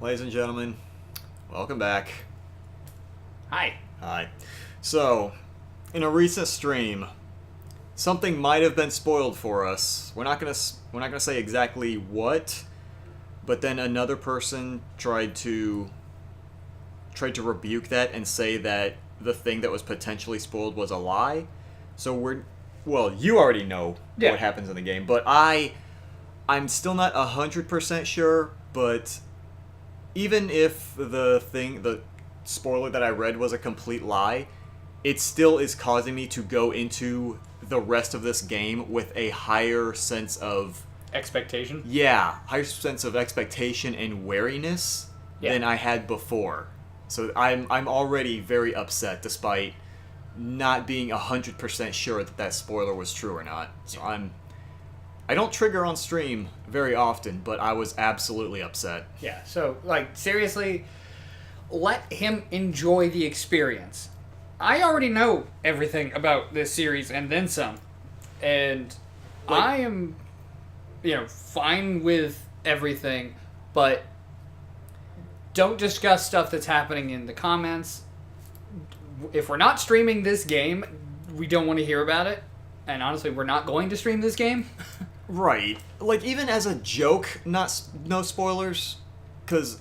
Ladies and gentlemen, welcome back. Hi. Hi. So, in a recent stream, something might have been spoiled for us. We're not gonna say exactly what, but then another person tried to rebuke that and say that the thing that was potentially spoiled was a lie. So you already know what happens in the game, but I'm still not 100% sure, but even if the spoiler that I read was a complete lie, it still is causing me to go into the rest of this game with a higher sense of expectation. Yeah, higher sense of expectation and wariness than I had before. So I'm already very upset, despite not being 100% sure that spoiler was true or not. So I don't trigger on stream very often, but I was absolutely upset. Yeah. So seriously, let him enjoy the experience. I already know everything about this series and then some, and I am, fine with everything, but don't discuss stuff that's happening in the comments. If we're not streaming this game, we don't want to hear about it. And honestly, we're not going to stream this game. Right. Even as a joke, no spoilers, because...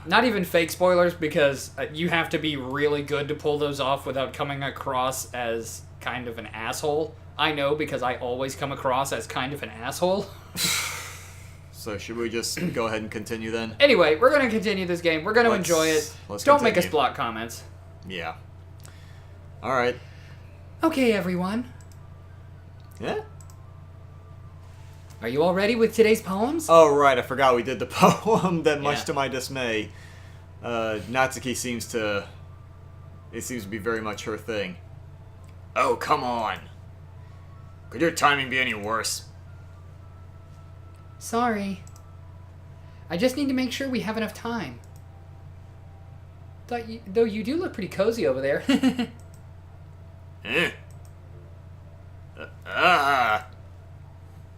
Not even fake spoilers, because you have to be really good to pull those off without coming across as kind of an asshole. I know, because I always come across as kind of an asshole. So should we just go ahead and continue then? Anyway, we're going to continue this game. We're going to enjoy it. Don't make us block comments. Yeah. Alright. Okay, everyone. Yeah? Are you all ready with today's poems? Oh, right. I forgot we did the poem that, much to my dismay, Natsuki seems to be very much her thing. Oh, come on. Could your timing be any worse? Sorry. I just need to make sure we have enough time. Though you do look pretty cozy over there.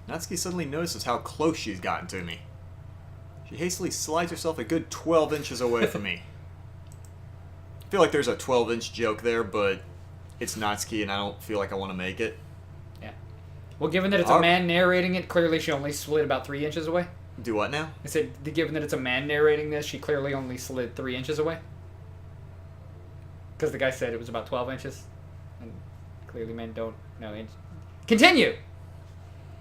Natsuki suddenly notices how close she's gotten to me. She hastily slides herself a good 12 inches away from me. I feel like there's a 12-inch joke there, but it's Natsuki and I don't feel like I want to make it. Yeah. Well, given that it's a man narrating it, clearly she only slid about 3 inches away. Do what now? I said, given that it's a man narrating this, she clearly only slid 3 inches away. Because the guy said it was about 12 inches. And clearly men don't know inch. Continue!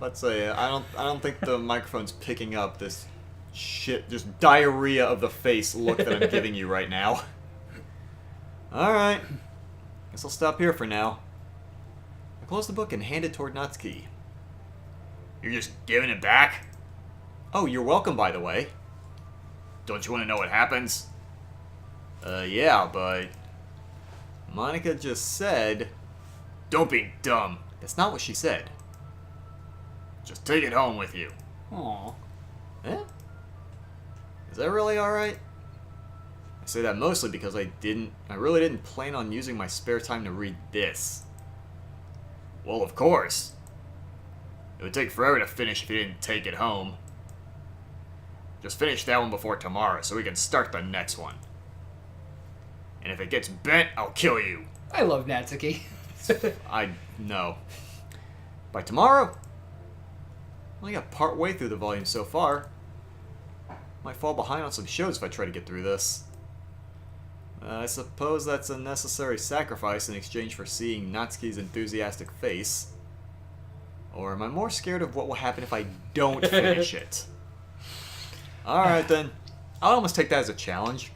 Let's say I don't think the microphone's picking up this shit, just diarrhea of the face look that I'm giving you right now. Alright. Guess I'll stop here for now. I close the book and hand it toward Natsuki. You're just giving it back? Oh, you're welcome, by the way. Don't you want to know what happens? Yeah, but... Monica just said... Don't be dumb. That's not what she said. Just take it home with you. Aww. Eh? Is that really alright? I say that mostly because I really didn't plan on using my spare time to read this. Well, of course. It would take forever to finish if you didn't take it home. Just finish that one before tomorrow so we can start the next one. And if it gets bent, I'll kill you. I love Natsuki. I know. By tomorrow? I only got part way through the volume so far. Might fall behind on some shows if I try to get through this. I suppose that's a necessary sacrifice in exchange for seeing Natsuki's enthusiastic face. Or am I more scared of what will happen if I don't finish it? Alright then. I'll almost take that as a challenge.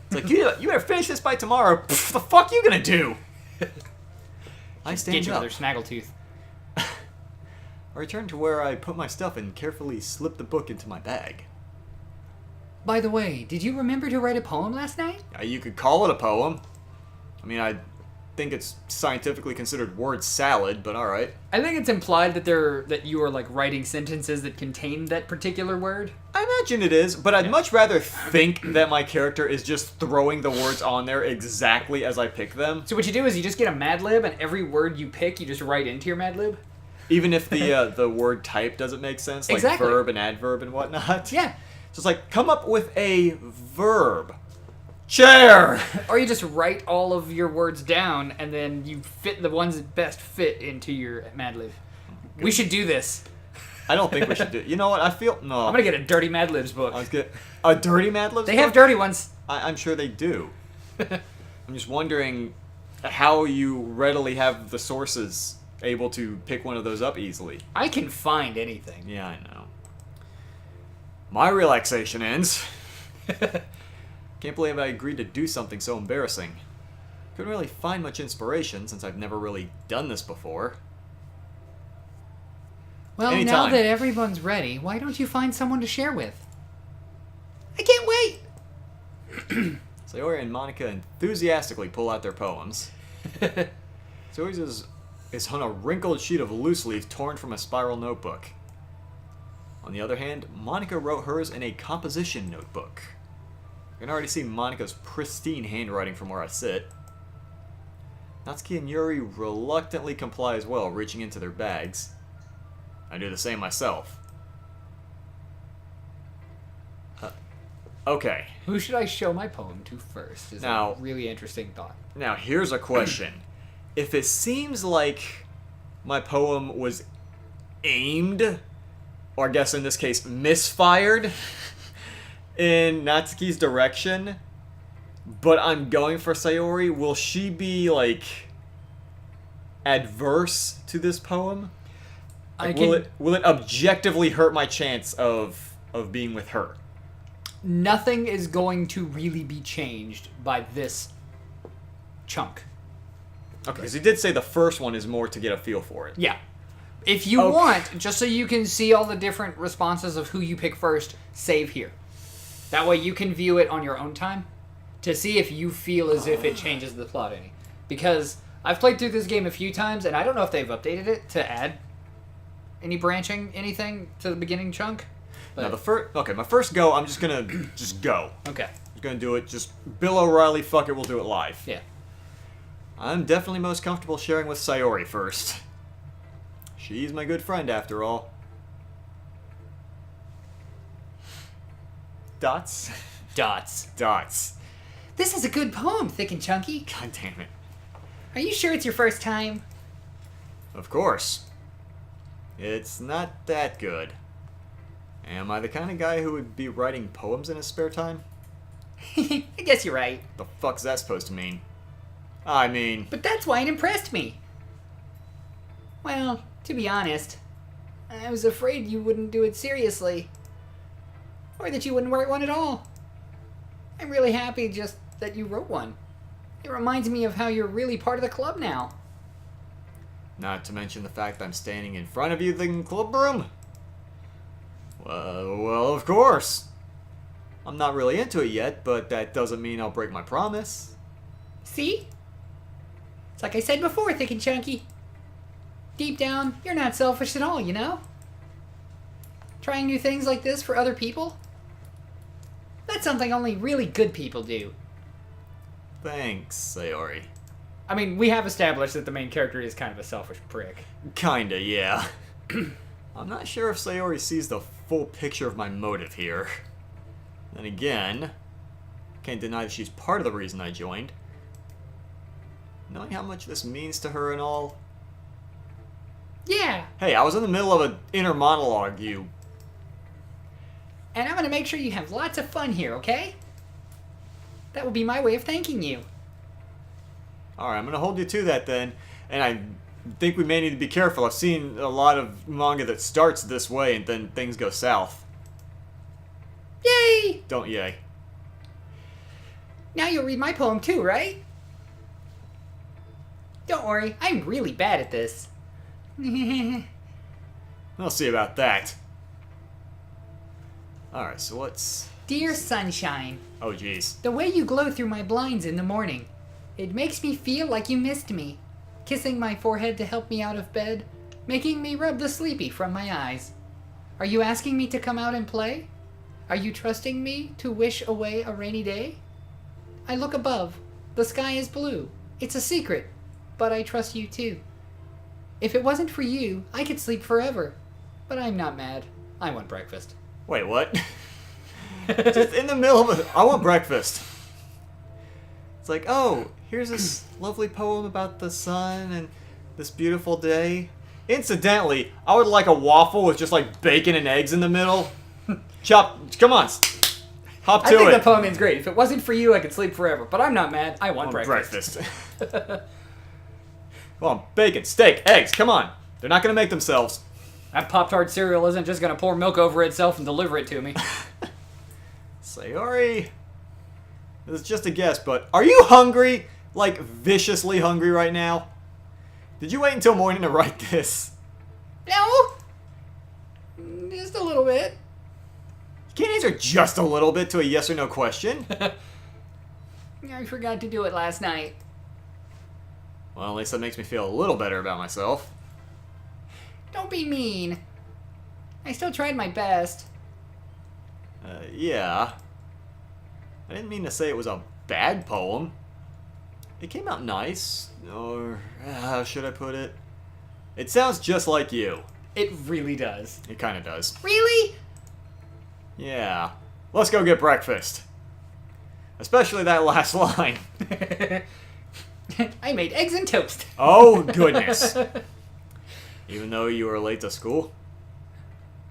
It's like, you better finish this by tomorrow. Pfft, the fuck you gonna do? I stand Get you up. with her snaggletooth. I return to where I put my stuff and carefully slip the book into my bag. By the way, did you remember to write a poem last night? You could call it a poem. I mean, I think it's scientifically considered word salad, but alright. I think it's implied that you are writing sentences that contain that particular word. I imagine it is, but I'd much rather think that my character is just throwing the words on there exactly as I pick them. So what you do is you just get a Mad Lib, and every word you pick, you just write into your Mad Lib? Even if the word type doesn't make sense, like exactly. verb and adverb and whatnot. Yeah. So it's like, come up with a verb. Chair! Or you just write all of your words down, and then you fit the ones that best fit into your Mad Lib. We should do this. I don't think we should do. You know what? I feel no. I'm gonna get a Dirty Mad Libs book. I was get a dirty Mad Libs. They book? have dirty ones. I'm sure they do. I'm just wondering how you readily have the sources able to pick one of those up easily. I can find anything. Yeah, I know. My relaxation ends. Can't believe I agreed to do something so embarrassing. Couldn't really find much inspiration since I've never really done this before. Well, now Anytime. that everyone's ready, why don't you find someone to share with? I can't wait! Sayori and Monica enthusiastically pull out their poems. Sayori's is on a wrinkled sheet of loose leaf torn from a spiral notebook. On the other hand, Monica wrote hers in a composition notebook. I can already see Monica's pristine handwriting from where I sit. Natsuki and Yuri reluctantly comply as well, reaching into their bags. I do the same myself. Okay. Who should I show my poem to first? Is Now- a really interesting thought. Now, here's a question. If it seems like my poem was aimed, or I guess in this case, misfired, in Natsuki's direction, but I'm going for Sayori, will she be, like, adverse to this poem? Like, will it objectively hurt my chance of being with her? Nothing is going to really be changed by this chunk. Okay, because he did say the first one is more to get a feel for it. Yeah. If you Okay. want, just so you can see all the different responses of who you pick first, save here. That way you can view it on your own time to see if you feel as if it changes the plot any. Because I've played through this game a few times, and I don't know if they've updated it to add any branching, anything to the beginning chunk. Now, my first go, I'm just gonna just go. Okay. I'm just gonna do it, just Bill O'Reilly, fuck it, we'll do it live. Yeah. I'm definitely most comfortable sharing with Sayori first. She's my good friend, after all. Dots? Dots. Dots. This is a good poem, Thick and Chunky. God damn it. Are you sure it's your first time? Of course. It's not that good. Am I the kind of guy who would be writing poems in his spare time? I guess you're right. The fuck's that supposed to mean? I mean... But that's why it impressed me. Well, to be honest, I was afraid you wouldn't do it seriously. Or that you wouldn't write one at all. I'm really happy just that you wrote one. It reminds me of how you're really part of the club now. Not to mention the fact I'm standing in front of you in the club room. Well, of course. I'm not really into it yet, but that doesn't mean I'll break my promise. See? It's like I said before, Thick and Chunky. Deep down, you're not selfish at all, you know? Trying new things like this for other people? That's something only really good people do. Thanks, Sayori. I mean, we have established that the main character is kind of a selfish prick. Kinda, yeah. I'm not sure if Sayori sees the full picture of my motive here. Then again, can't deny that she's part of the reason I joined. Knowing how much this means to her and all. Yeah, Hey, I was in the middle of an inner monologue, you... and I'm gonna make sure you have lots of fun here, okay? That will be my way of thanking you. Alright, I'm gonna hold you to that then. And I think we may need to be careful. I've seen a lot of manga that starts this way and then things go south. Yay! Don't yay. Now you'll read my poem too, right? Don't worry, I'm really bad at this. We'll see about that. Alright, so what's... Dear sunshine, Oh, jeez. the way you glow through my blinds in the morning, it makes me feel like you missed me. Kissing my forehead to help me out of bed, making me rub the sleepy from my eyes. Are you asking me to come out and play? Are you trusting me to wish away a rainy day? I look above. The sky is blue. It's a secret, but I trust you too. If it wasn't for you, I could sleep forever. But I'm not mad. I want breakfast. Wait, what? Just in the middle of it. I want breakfast. It's like, oh, here's this lovely poem about the sun and this beautiful day. Incidentally, I would like a waffle with just like bacon and eggs in the middle. Come on. Hop to I think it. the poem is great. If it wasn't for you, I could sleep forever. But I'm not mad. I want breakfast. Come on, bacon, steak, eggs, come on. They're not going to make themselves. That Pop-Tart cereal isn't just going to pour milk over itself and deliver it to me. Sayori, this is just a guess, but are you hungry? Like, viciously hungry right now? Did you wait until morning to write this? No. Just a little bit. You can't answer just a little bit to a yes or no question. I forgot to do it last night. Well, at least that makes me feel a little better about myself. Don't be mean. I still tried my best. Yeah. I didn't mean to say it was a bad poem. It came out nice. Or, how should I put it? It sounds just like you. It really does. It kind of does. Really? Yeah. Let's go get breakfast. Especially that last line. I made eggs and toast. Oh, goodness. Even though you were late to school?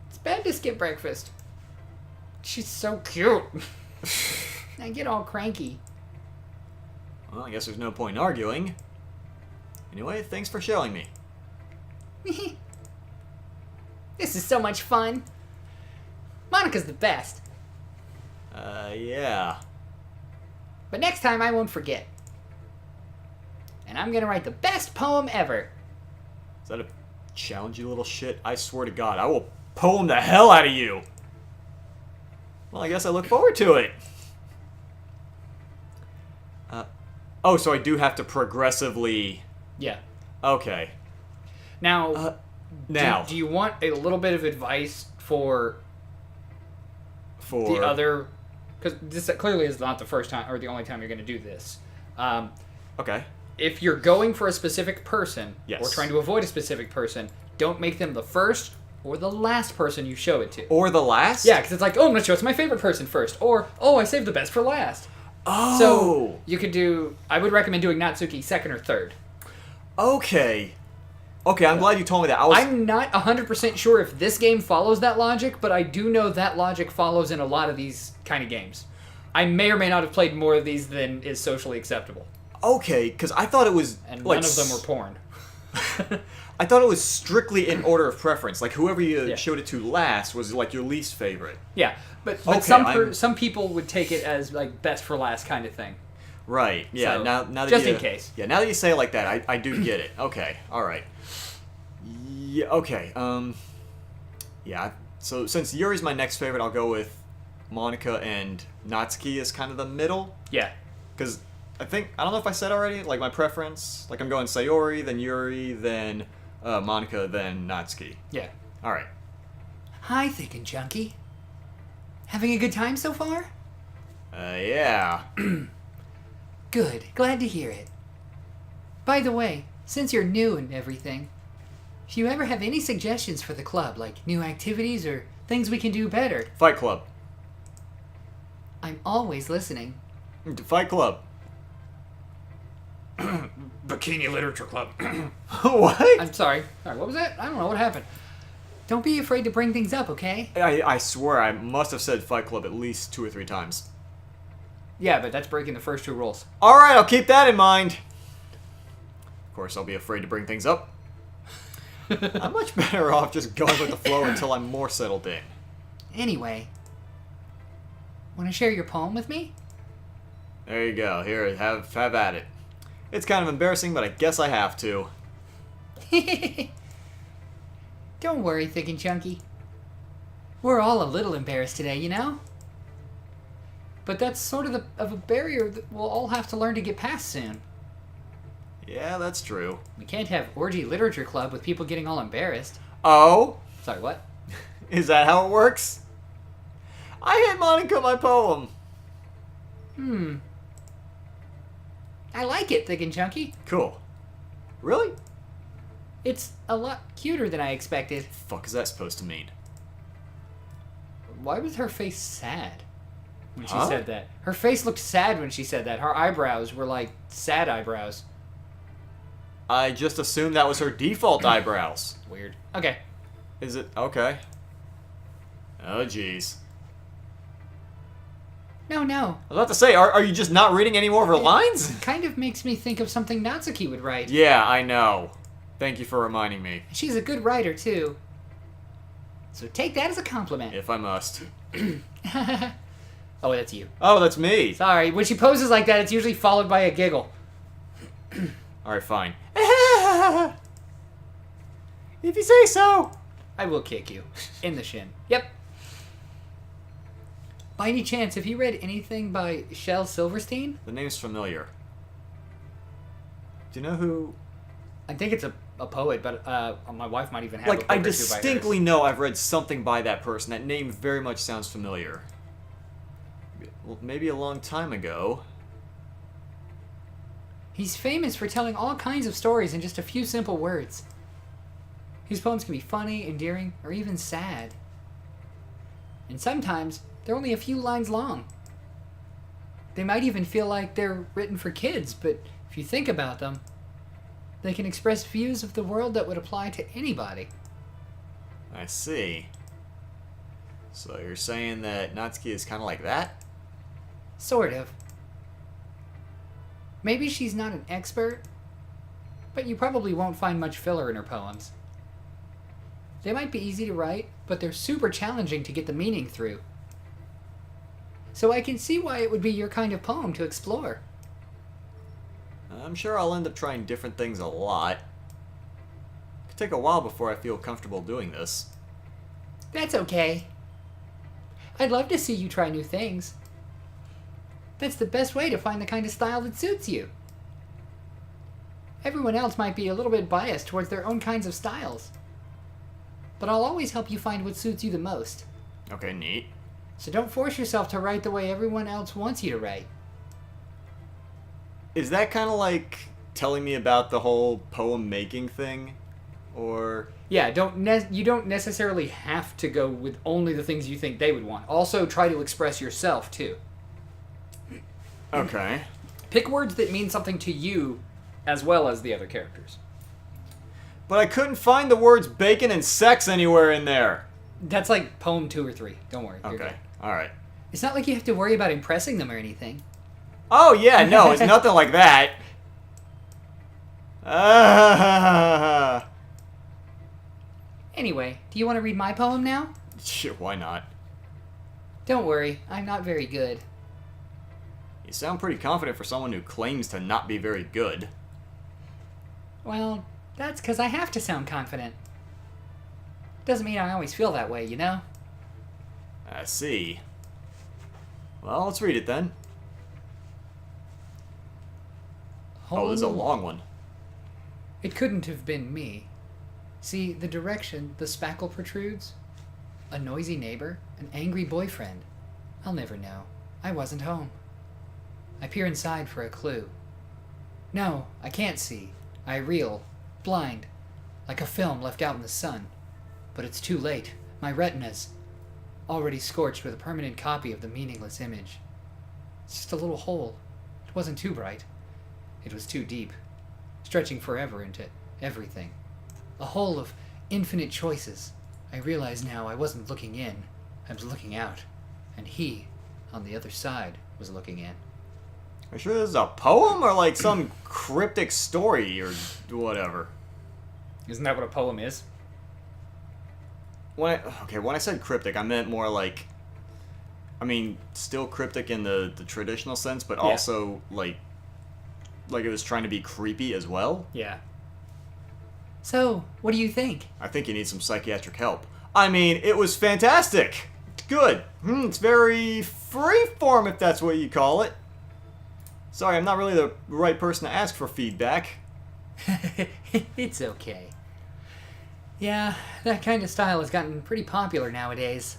It's bad to skip breakfast. She's so cute. I get all cranky. Well, I guess there's no point in arguing. Anyway, thanks for showing me. This is so much fun. Monica's the best. Yeah. But next time I won't forget. And I'm gonna write the best poem ever. Is that a challenge, you little shit? I swear to God, I will poem the hell out of you. Well, I guess I look forward to it. Oh, so I do have to progressively... Yeah. Okay. Now, Now. do you want a little bit of advice for the other? Because this clearly is not the first time or the only time you're going to do this. Okay. If you're going for a specific person, Yes. or trying to avoid a specific person, don't make them the first or the last person you show it to. Or the last? Yeah, because it's like, oh, I'm going to show it to my favorite person first. Or, oh, I saved the best for last. Oh. So you could do, I would recommend doing Natsuki second or third. Okay. Okay, I'm glad you told me that. I'm not 100% sure if this game follows that logic, but I do know that logic follows in a lot of these kind of games. I may or may not have played more of these than is socially acceptable. Okay, because I thought it was... And like, none of them were porn. I thought it was strictly in order of preference. Like, whoever you showed it to last was, like, your least favorite. Yeah, but Okay, some people would take it as, like, best for last kind of thing. Right, yeah, So, now that just you... in case. Yeah, now that you say it like that, I do get it. Okay, alright. Yeah, okay, yeah, so since Yuri's my next favorite, I'll go with Monica, and Natsuki is kind of the middle. Yeah. Because I don't know if I said already, like, my preference, like, I'm going Sayori, then Yuri, then Monica, then Natsuki. Yeah. Alright. Hi, Thick and Chunky. Having a good time so far? Yeah. Good. Glad to hear it. By the way, since you're new and everything, if you ever have any suggestions for the club, like new activities or things we can do better, Fight Club. I'm always listening. Fight Club. Bikini Literature Club. What? I'm sorry. Sorry, what was that? I don't know what happened. Don't be afraid to bring things up, okay? I swear I must have said Fight Club at least 2 or 3 times. Yeah, but that's breaking the first 2 rules. Alright, I'll keep that in mind. Of course, I'll be afraid to bring things up. I'm much better off just going with the flow until I'm more settled in. Anyway, want to share your poem with me? There you go. Here, have at it. It's kind of embarrassing, but I guess I have to. Don't worry, Thick and Chunky. We're all a little embarrassed today, you know? But that's sort of a barrier that we'll all have to learn to get past soon. Yeah, that's true. We can't have Orgy Literature Club with people getting all embarrassed. Oh? Sorry, what? Is that how it works? I hit Monica my poem. I like it, Thick and Chunky. Cool. Really? It's a lot cuter than I expected. Fuck is that supposed to mean? Why was her face sad? when she said that. Her face looked sad when she said that. Her eyebrows were like sad eyebrows. I just assumed that was her default eyebrows. Weird. Okay. Is it? Okay. Oh, jeez. No. I was about to say, are you just not reading any more of her lines? Kind of makes me think of something Natsuki would write. Yeah, I know. Thank you for reminding me. She's a good writer, too. So take that as a compliment. If I must. Oh, that's you. Oh, that's me. Sorry. When she poses like that, it's usually followed by a giggle. Alright, fine. If you say so. I will kick you. In the shin. Yep. By any chance, have you read anything by Shel Silverstein? The name's familiar. Do you know who... I think it's a poet, but my wife might even have Like, a book I or two by hers. distinctly know I've read something by that person. That name very much sounds familiar. Well, maybe a long time ago. He's famous for telling all kinds of stories in just a few simple words. His poems can be funny, endearing, or even sad. And sometimes, they're only a few lines long. They might even feel like they're written for kids, but if you think about them, they can express views of the world that would apply to anybody. I see. So you're saying that Natsuki is kind of like that? Sort of. Maybe she's not an expert, but you probably won't find much filler in her poems. They might be easy to write, but they're super challenging to get the meaning through. So I can see why it would be your kind of poem to explore. I'm sure I'll end up trying different things a lot. Could take a while before I feel comfortable doing this. That's okay. I'd love to see you try new things. That's the best way to find the kind of style that suits you. Everyone else might be a little bit biased towards their own kinds of styles. But I'll always help you find what suits you the most. Okay, neat. So don't force yourself to write the way everyone else wants you to write. Is that kind of like telling me about the whole poem making thing? Or... Yeah, you don't necessarily have to go with only the things you think they would want. Also, try to express yourself, too. Okay. Pick words that mean something to you as well as the other characters. But I couldn't find the words bacon and sex anywhere in there. That's like poem 2 or 3. Don't worry. You're Okay, good. alright. It's not like you have to worry about impressing them or anything. Oh, yeah, no, it's nothing like that. Anyway, do you want to read my poem now? Shit, why not? Don't worry, I'm not very good. You sound pretty confident for someone who claims to not be very good. Well, that's because I have to sound confident. Doesn't mean I always feel that way, you know? I see. Well, let's read it then. Oh, this is a long one. It couldn't have been me. See, the direction the spackle protrudes? A noisy neighbor? An angry boyfriend? I'll never know. I wasn't home. I peer inside for a clue. No, I can't see. I reel, blind, like a film left out in the sun. But it's too late. My retina's already scorched with a permanent copy of the meaningless image. It's just a little hole. It wasn't too bright. It was too deep, stretching forever into everything. A hole of infinite choices. I realize now I wasn't looking in. I was looking out. And he, on the other side, was looking in. Are you sure this is a poem or like some cryptic story or whatever? Isn't that what a poem is? When I said cryptic, I meant more like, I mean, still cryptic in the traditional sense, but also like it was trying to be creepy as well. Yeah. So, what do you think? I think you need some psychiatric help. I mean, it was fantastic. It's good. It's very freeform, if that's what you call it. Sorry, I'm not really the right person to ask for feedback. It's okay. Yeah, that kind of style has gotten pretty popular nowadays.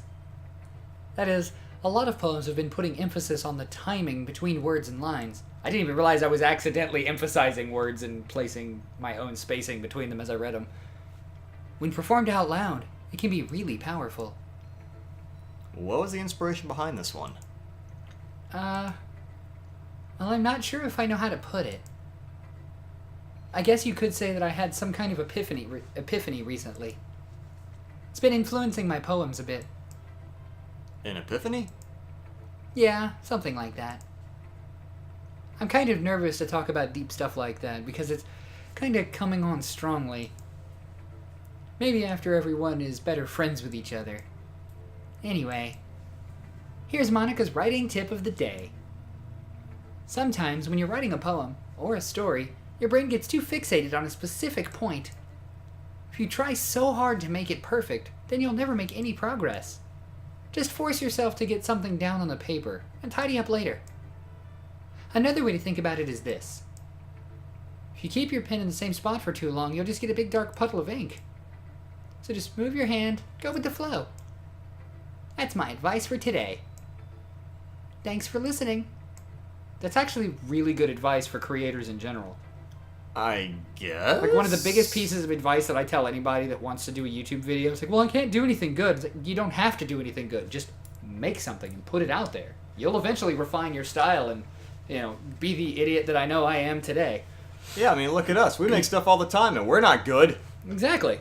That is, a lot of poems have been putting emphasis on the timing between words and lines. I didn't even realize I was accidentally emphasizing words and placing my own spacing between them as I read them. When performed out loud, it can be really powerful. What was the inspiration behind this one? Well, I'm not sure if I know how to put it. I guess you could say that I had some kind of epiphany recently. It's been influencing my poems a bit. An epiphany? Yeah, something like that. I'm kind of nervous to talk about deep stuff like that because it's kind of coming on strongly. Maybe after everyone is better friends with each other. Anyway, here's Monica's writing tip of the day. Sometimes when you're writing a poem or a story, your brain gets too fixated on a specific point. If you try so hard to make it perfect, then you'll never make any progress. Just force yourself to get something down on the paper and tidy up later. Another way to think about it is this. If you keep your pen in the same spot for too long, you'll just get a big dark puddle of ink. So just move your hand, go with the flow. That's my advice for today. Thanks for listening. That's actually really good advice for creators in general. I guess? Like, one of the biggest pieces of advice that I tell anybody that wants to do a YouTube video, it's like, well, I can't do anything good. It's like, you don't have to do anything good. Just make something and put it out there. You'll eventually refine your style and, be the idiot that I know I am today. Yeah, I mean, look at us. We make stuff all the time, and we're not good. Exactly.